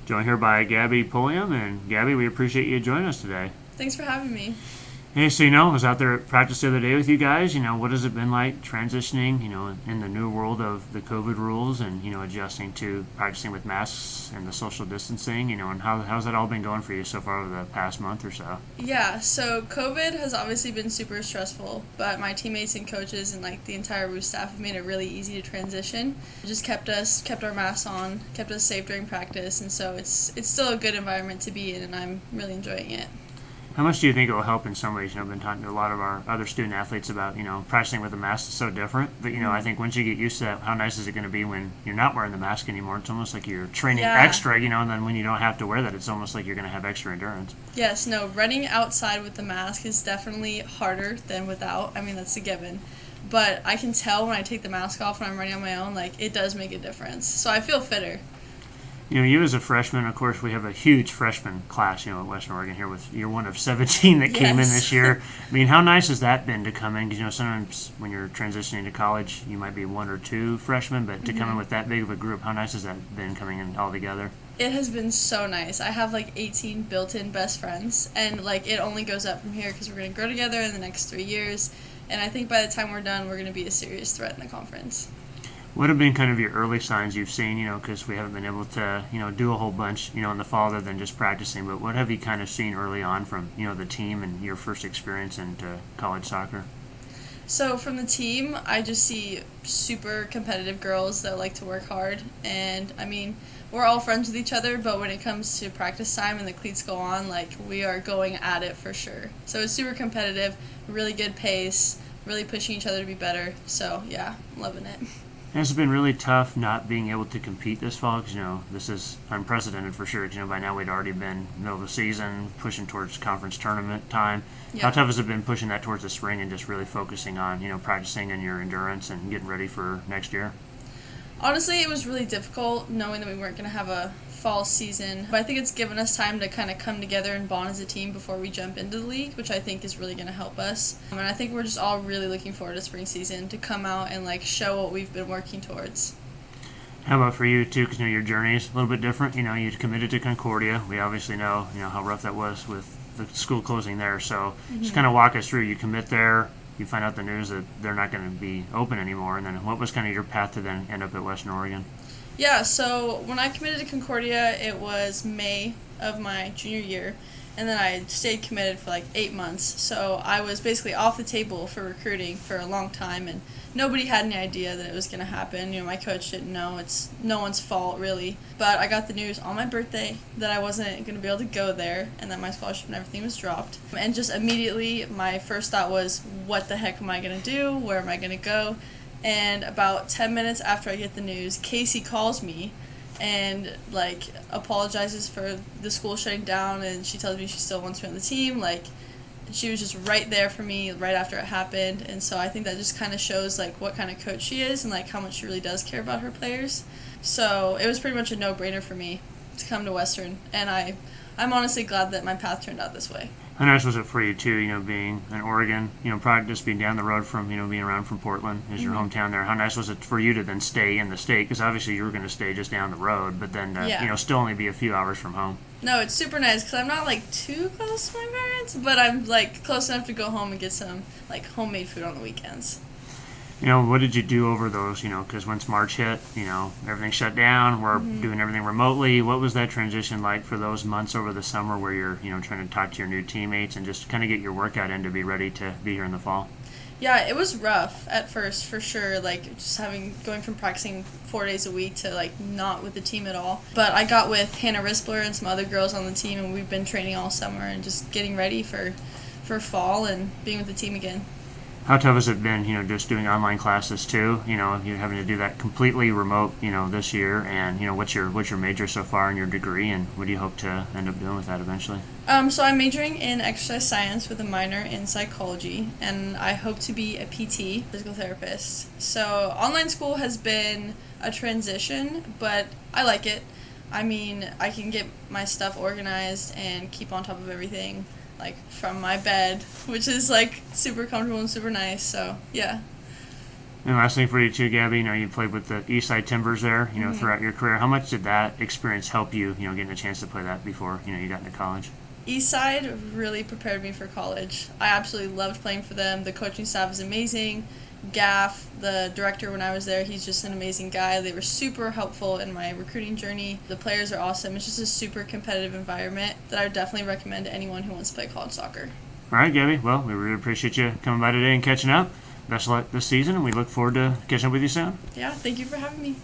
Joined here by Gabby Pulliam, and Gabby, we appreciate you joining us today. Thanks for having me. Hey, so I was out there at practice the other day with you guys. What has it been like transitioning, in the new world of the COVID rules and, adjusting to practicing with masks and the social distancing, and how's that all been going for you so far over the past month or so? Yeah, so COVID has obviously been super stressful, but my teammates and coaches and the entire Roost staff have made it really easy to transition. It just kept our masks on, kept us safe during practice, and so it's still a good environment to be in, and I'm really enjoying it. How much do you think it will help in some ways? I've been talking to a lot of our other student athletes about, practicing with a mask is so different. But, I think once you get used to that, how nice is it going to be when you're not wearing the mask anymore? It's almost like you're training extra, and then when you don't have to wear that, it's almost like you're going to have extra endurance. Yes, no, running outside with the mask is definitely harder than without. I mean, that's a given. But I can tell when I take the mask off when I'm running on my own, it does make a difference. So I feel fitter. You as a freshman, of course, we have a huge freshman class, at Western Oregon here you're one of 17 that came in this year. I mean, how nice has that been to come in? Because, sometimes when you're transitioning to college, you might be one or two freshmen, but to come in with that big of a group, how nice has that been coming in all together? It has been so nice. I have 18 built-in best friends, and it only goes up from here because we're going to grow together in the next 3 years. And I think by the time we're done, we're going to be a serious threat in the conference. What have been kind of your early signs you've seen, because we haven't been able to, do a whole bunch, in the fall other than just practicing, but what have you kind of seen early on from, the team and your first experience into college soccer? So from the team, I just see super competitive girls that like to work hard, and I mean, we're all friends with each other, but when it comes to practice time and the cleats go on, we are going at it for sure. So it's super competitive, really good pace, really pushing each other to be better, so yeah, loving it. It's been really tough not being able to compete this fall because, this is unprecedented for sure. By now we'd already been middle of the season, pushing towards conference tournament time. Yeah. How tough has it been pushing that towards the spring and just really focusing on, practicing and your endurance and getting ready for next year? Honestly, it was really difficult knowing that we weren't going to have a fall season, but I think it's given us time to kind of come together and bond as a team before we jump into the league, which I think is really going to help us. And I think we're just all really looking forward to spring season to come out and show what we've been working towards. How about for you too? Because your journey is a little bit different. You committed to Concordia. We obviously know how rough that was with the school closing there. So just kind of walk us through. You commit there. You find out the news that they're not going to be open anymore, and then what was kind of your path to then end up at Western Oregon? Yeah, so when I committed to Concordia, it was May of my junior year, and then I stayed committed for 8 months. So I was basically off the table for recruiting for a long time, and nobody had any idea that it was going to happen. My coach didn't know. It's no one's fault, really. But I got the news on my birthday that I wasn't going to be able to go there and that my scholarship and everything was dropped. And just immediately, my first thought was, what the heck am I going to do? Where am I going to go? And about 10 minutes after I get the news, Casey calls me and apologizes for the school shutting down, and she tells me she still wants me on the team. She was just right there for me right after it happened, and so I think that just kind of shows what kind of coach she is and how much she really does care about her players. So it was pretty much a no-brainer for me to come to Western, and I'm honestly glad that my path turned out this way. How nice was it for you too, being in Oregon, probably just being down the road from, being around from Portland is your hometown there. How nice was it for you to then stay in the state? Because obviously you were going to stay just down the road, but then, still only be a few hours from home. No, it's super nice because I'm not too close to my parents, but I'm close enough to go home and get some homemade food on the weekends. What did you do over those, because once March hit, everything shut down, we're doing everything remotely. What was that transition like for those months over the summer where you're, trying to talk to your new teammates and just kind of get your workout in to be ready to be here in the fall? Yeah, it was rough at first, for sure, just going from practicing 4 days a week to, not with the team at all. But I got with Hannah Rispler and some other girls on the team, and we've been training all summer and just getting ready for fall and being with the team again. How tough has it been, just doing online classes too? You're having to do that completely remote, this year. And, what's your major so far in your degree, and what do you hope to end up doing with that eventually? So I'm majoring in exercise science with a minor in psychology, and I hope to be a PT, physical therapist. So online school has been a transition, but I like it. I mean, I can get my stuff organized and keep on top of everything. From my bed, which is super comfortable and super nice. So yeah. And last thing for you too, Gabby, you played with the Eastside Timbers there, throughout your career. How much did that experience help you, getting a chance to play that before, you got into college? Eastside really prepared me for college. I absolutely loved playing for them. The coaching staff is amazing. Gaff, the director when I was there, he's just an amazing guy. They were super helpful in my recruiting journey. The players are awesome. It's just a super competitive environment that I would definitely recommend to anyone who wants to play college soccer. All right, Gabby. Well, we really appreciate you coming by today and catching up. Best of luck this season, and we look forward to catching up with you soon. Yeah, thank you for having me.